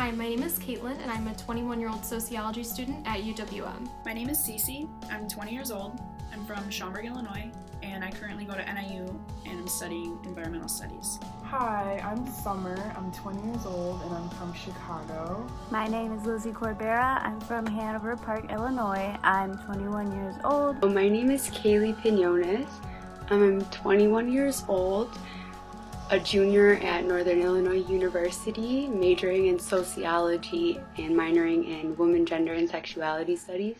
Hi, my name is Caitlin, and I'm a 21-year-old sociology student at UWM. My name is Cece. I'm 20 years old. I'm from Schaumburg, Illinois, and I currently go to NIU and I'm studying environmental studies. Hi, I'm Summer. I'm 20 years old and I'm from Chicago. My name is Lizzie Corbera. I'm from Hanover Park, Illinois. I'm 21 years old. My name is Kaylee Pinones. I'm 21 years old, a junior at Northern Illinois University, majoring in sociology and minoring in women, gender, and sexuality studies.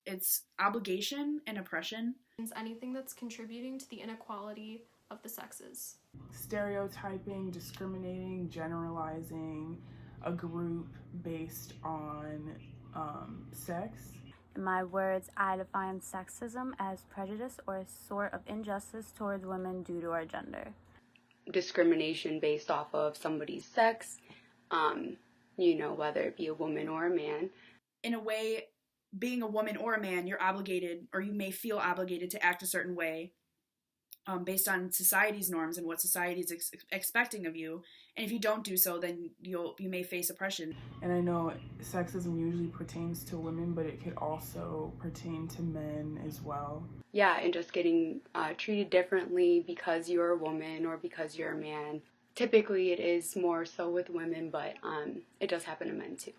It's obligation and oppression. It's anything that's contributing to the inequality of the sexes. Stereotyping, discriminating, generalizing a group based on sex. In my words, I define sexism as prejudice or a sort of injustice towards women due to our gender. Discrimination based off of somebody's sex, whether it be a woman or a man. In a way, being a woman or a man, you're obligated, or you may feel obligated to act a certain way based on society's norms and what society is expecting of you. And if you don't do so, then you may face oppression. And I know sexism usually pertains to women, but it could also pertain to men as well. Yeah, and just getting treated differently because you're a woman or because you're a man. Typically it is more so with women, but it does happen to men too.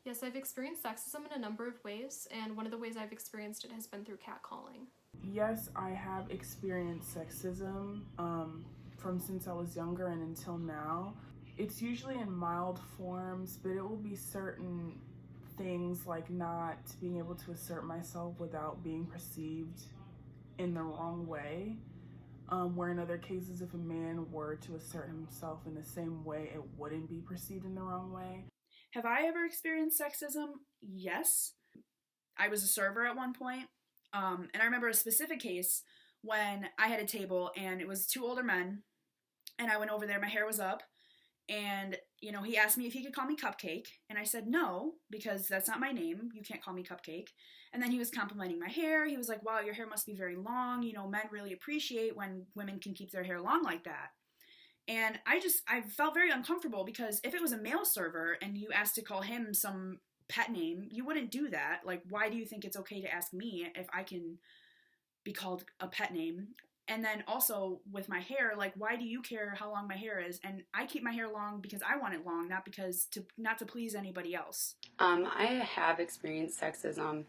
Yes, I've experienced sexism in a number of ways, and one of the ways I've experienced it has been through catcalling. Yes, I have experienced sexism from since I was younger and until now. It's usually in mild forms, but it will be certain things like not being able to assert myself without being perceived in the wrong way. Where in other cases, if a man were to assert himself in the same way, it wouldn't be perceived in the wrong way. Have I ever experienced sexism? Yes. I was a server at one point, and I remember a specific case when I had a table and it was two older men, and I went over there, my hair was up, and he asked me if he could call me Cupcake, and I said no, because that's not my name, you can't call me Cupcake. And then he was complimenting my hair. He was like, wow, your hair must be very long, men really appreciate when women can keep their hair long like that. And I felt very uncomfortable, because if it was a male server and you asked to call him some pet name, you wouldn't do that. Like, why do you think it's okay to ask me if I can be called a pet name? And then also with my hair, like, why do you care how long my hair is? And I keep my hair long because I want it long, not to please anybody else. I have experienced sexism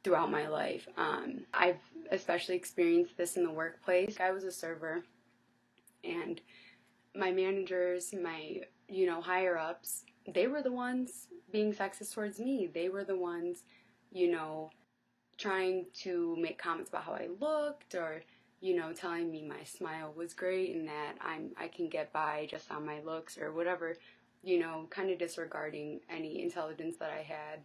throughout my life. I've especially experienced this in the workplace. I was a server, and my managers, my, higher ups, they were the ones being sexist towards me. They were the ones, trying to make comments about how I looked, or, telling me my smile was great and that I can get by just on my looks or whatever, kind of disregarding any intelligence that I had.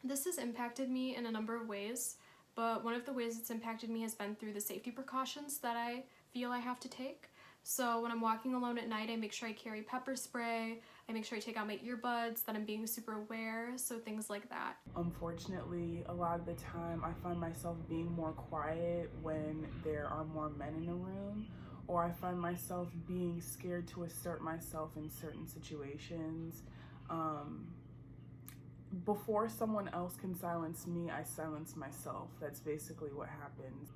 This has impacted me in a number of ways, but one of the ways it's impacted me has been through the safety precautions that I feel I have to take. So when I'm walking alone at night, I make sure I carry pepper spray, I make sure I take out my earbuds, that I'm being super aware, so things like that. Unfortunately, a lot of the time I find myself being more quiet when there are more men in the room, or I find myself being scared to assert myself in certain situations. Before someone else can silence me, I silence myself. That's basically what happens.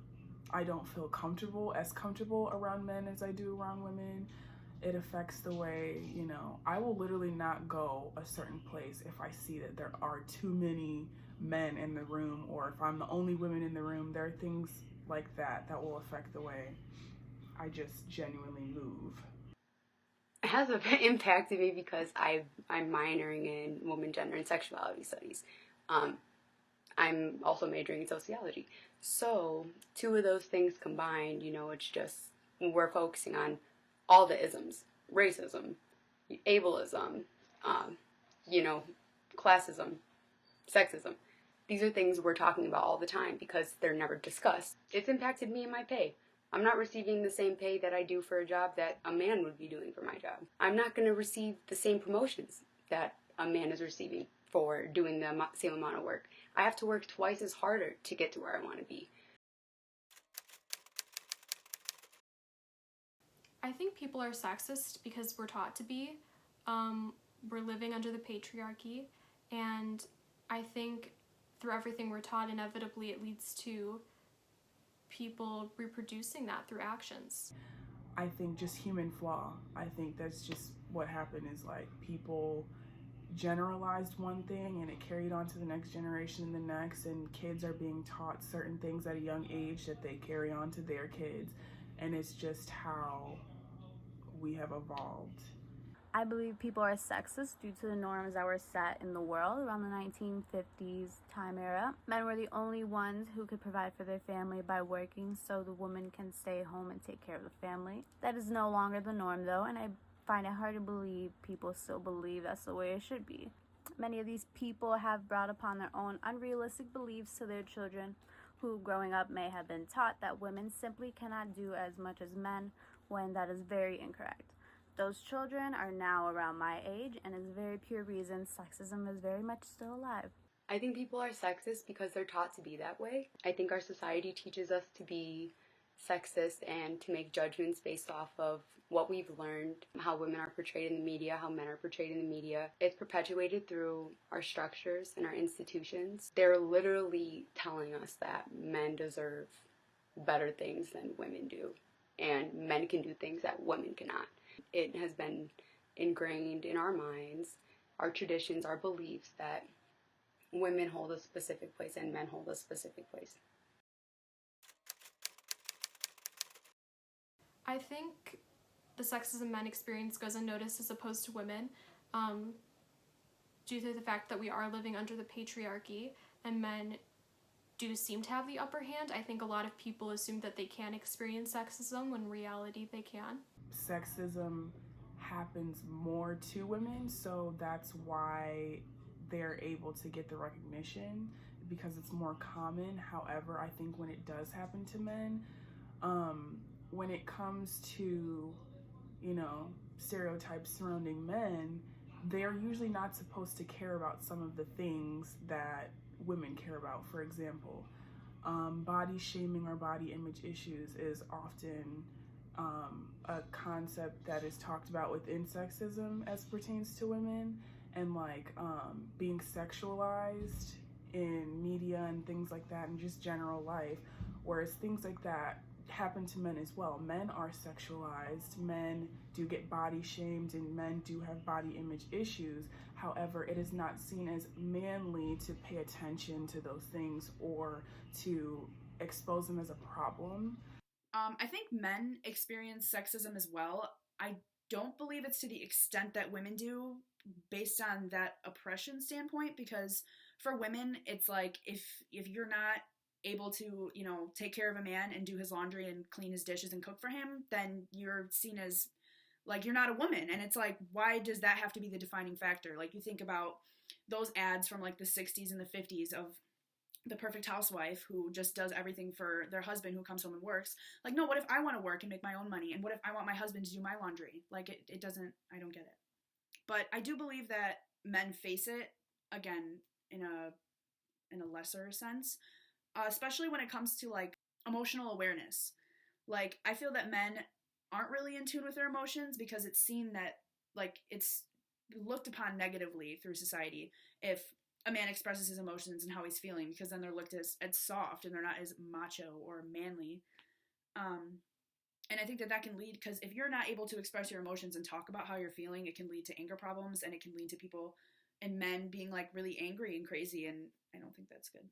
I don't feel comfortable around men as I do around women. It affects the way, I will literally not go a certain place if I see that there are too many men in the room, or if I'm the only woman in the room. There are things like that will affect the way I just genuinely move. It has impacted me because I'm minoring in women, gender, and sexuality studies. I'm also majoring in sociology. So two of those things combined, it's just, we're focusing on all the isms: racism, ableism, classism, sexism. These are things we're talking about all the time because they're never discussed. It's impacted me in my pay. I'm not receiving the same pay that I do for a job that a man would be doing for my job. I'm not going to receive the same promotions that a man is receiving for doing the same amount of work. I have to work twice as harder to get to where I want to be. I think people are sexist because we're taught to be. We're living under the patriarchy, and I think through everything we're taught, inevitably it leads to people reproducing that through actions. I think just human flaw. I think that's just what happened is like people generalized one thing and it carried on to the next generation and the next, and kids are being taught certain things at a young age that they carry on to their kids, and it's just how we have evolved. I believe people are sexist due to the norms that were set in the world around the 1950s time era. Men were the only ones who could provide for their family by working, so the woman can stay home and take care of the family. That is no longer the norm, though, and I find it hard to believe people still believe that's the way it should be. Many of these people have brought upon their own unrealistic beliefs to their children, who growing up may have been taught that women simply cannot do as much as men, when that is very incorrect. Those children are now around my age, and is a very pure reason sexism is very much still alive. I think people are sexist because they're taught to be that way. I think our society teaches us to be sexist and to make judgments based off of what we've learned, how women are portrayed in the media, how men are portrayed in the media. It's perpetuated through our structures and our institutions. They're literally telling us that men deserve better things than women do, and men can do things that women cannot. It has been ingrained in our minds, our traditions, our beliefs that women hold a specific place and men hold a specific place. I think the sexism men experience goes unnoticed as opposed to women, due to the fact that we are living under the patriarchy and men do seem to have the upper hand. I think a lot of people assume that they can experience sexism when in reality they can. Sexism happens more to women, so that's why they're able to get the recognition because it's more common. However, I think when it does happen to men, when it comes to, stereotypes surrounding men, they're usually not supposed to care about some of the things that women care about. For example, body shaming or body image issues is often a concept that is talked about within sexism as pertains to women, and being sexualized in media and things like that, and just general life, whereas things like that happen to men as well. Men are sexualized, men do get body shamed, and men do have body image issues. However, it is not seen as manly to pay attention to those things or to expose them as a problem. I think men experience sexism as well. I don't believe it's to the extent that women do based on that oppression standpoint, because for women, it's like if you're not able to, take care of a man and do his laundry and clean his dishes and cook for him, then you're seen as like you're not a woman. And it's like, why does that have to be the defining factor? Like, you think about those ads from like the 60s and the 50s of the perfect housewife who just does everything for their husband who comes home and works. Like, no, what if I want to work and make my own money? And what if I want my husband to do my laundry? Like, it doesn't, I don't get it. But I do believe that men face it, again, in a lesser sense, especially when it comes to like emotional awareness. Like, I feel that men aren't really in tune with their emotions because it's seen that like it's looked upon negatively through society if a man expresses his emotions and how he's feeling, because then they're looked as soft and they're not as macho or manly. And I think that can lead, because if you're not able to express your emotions and talk about how you're feeling, it can lead to anger problems, and it can lead to people and men being like really angry and crazy, and I don't think that's good.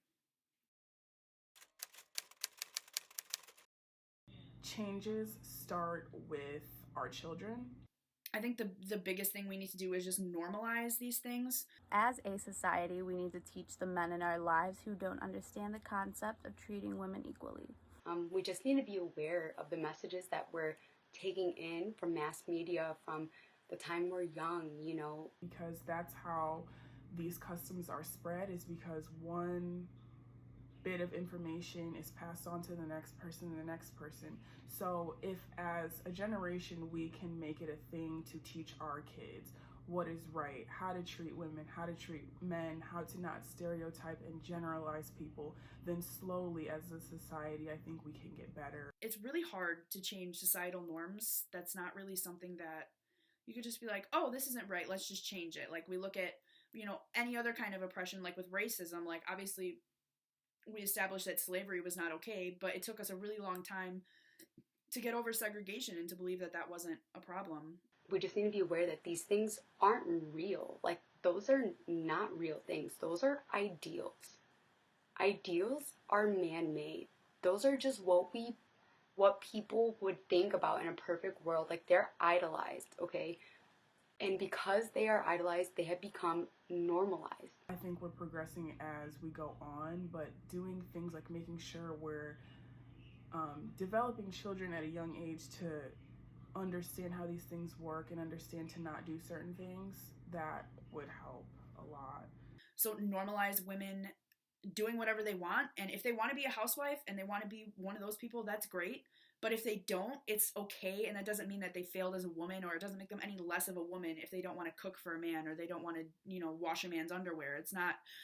Changes start with our children. I think the biggest thing we need to do is just normalize these things. As a society, we need to teach the men in our lives who don't understand the concept of treating women equally. We just need to be aware of the messages that we're taking in from mass media from the time we're young, Because that's how these customs are spread, is because one bit of information is passed on to the next person and the next person. So if as a generation we can make it a thing to teach our kids what is right, how to treat women, how to treat men, how to not stereotype and generalize people, then slowly as a society, I think we can get better. It's really hard to change societal norms. That's not really something that you could just be like, oh, this isn't right, let's just change it. Like we look at, any other kind of oppression, like with racism, like obviously we established that slavery was not okay, but it took us a really long time to get over segregation and to believe that that wasn't a problem. We just need to be aware that these things aren't real. Like, those are not real things. Those are ideals. Ideals are man-made. Those are just what people would think about in a perfect world. Like, they're idolized, okay? And because they are idolized, they have become normalized. I think we're progressing as we go on, but doing things like making sure we're developing children at a young age to understand how these things work and understand to not do certain things, that would help a lot. So normalize women doing whatever they want, and if they want to be a housewife and they want to be one of those people, that's great. But if they don't, it's okay, and that doesn't mean that they failed as a woman, or it doesn't make them any less of a woman if they don't want to cook for a man or they don't want to, wash a man's underwear.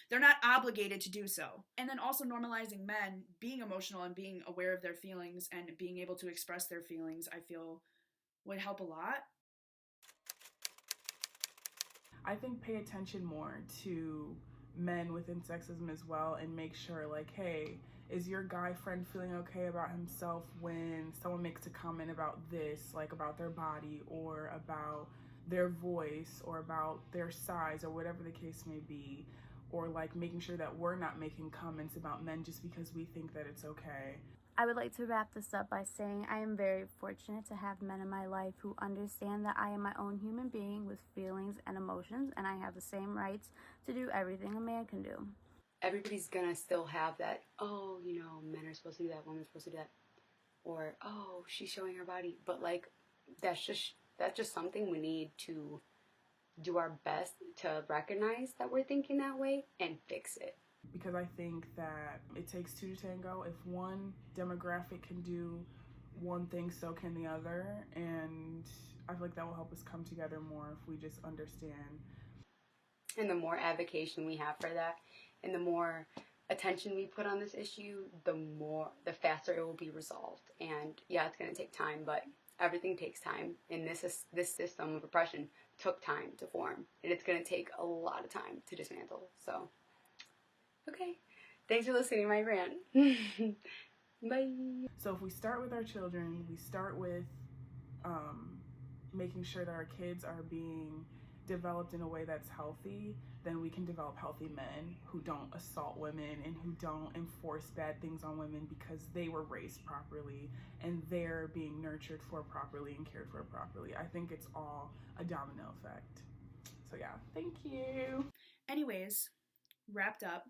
They're not obligated to do so. And then also normalizing men being emotional and being aware of their feelings and being able to express their feelings, I feel would help a lot. I think pay attention more to men within sexism as well, and make sure, like, hey, is your guy friend feeling okay about himself when someone makes a comment about this, like about their body or about their voice or about their size or whatever the case may be, or like making sure that we're not making comments about men just because we think that it's okay. I would like to wrap this up by saying I am very fortunate to have men in my life who understand that I am my own human being with feelings and emotions, and I have the same rights to do everything a man can do. Everybody's gonna still have that, oh, men are supposed to do that, women are supposed to do that. Or, oh, she's showing her body. But, like, that's just something we need to do our best to recognize that we're thinking that way and fix it. Because I think that it takes two to tango. If one demographic can do one thing, so can the other. And I feel like that will help us come together more if we just understand. And the more advocacy we have for that, and the more attention we put on this issue, the faster it will be resolved. And yeah, it's going to take time, but everything takes time. And this system of oppression took time to form, and it's going to take a lot of time to dismantle. So, okay. Thanks for listening to my rant. Bye. So if we start with our children, we start with making sure that our kids are being developed in a way that's healthy, then we can develop healthy men who don't assault women and who don't enforce bad things on women because they were raised properly and they're being nurtured for properly and cared for properly. I think it's all a domino effect. So yeah, thank you. Anyways, wrapped up.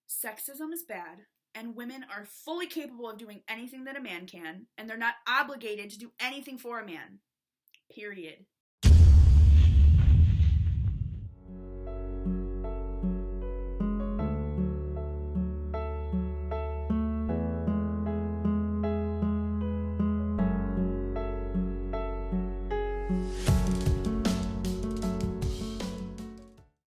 Sexism is bad, and women are fully capable of doing anything that a man can, and they're not obligated to do anything for a man. Period.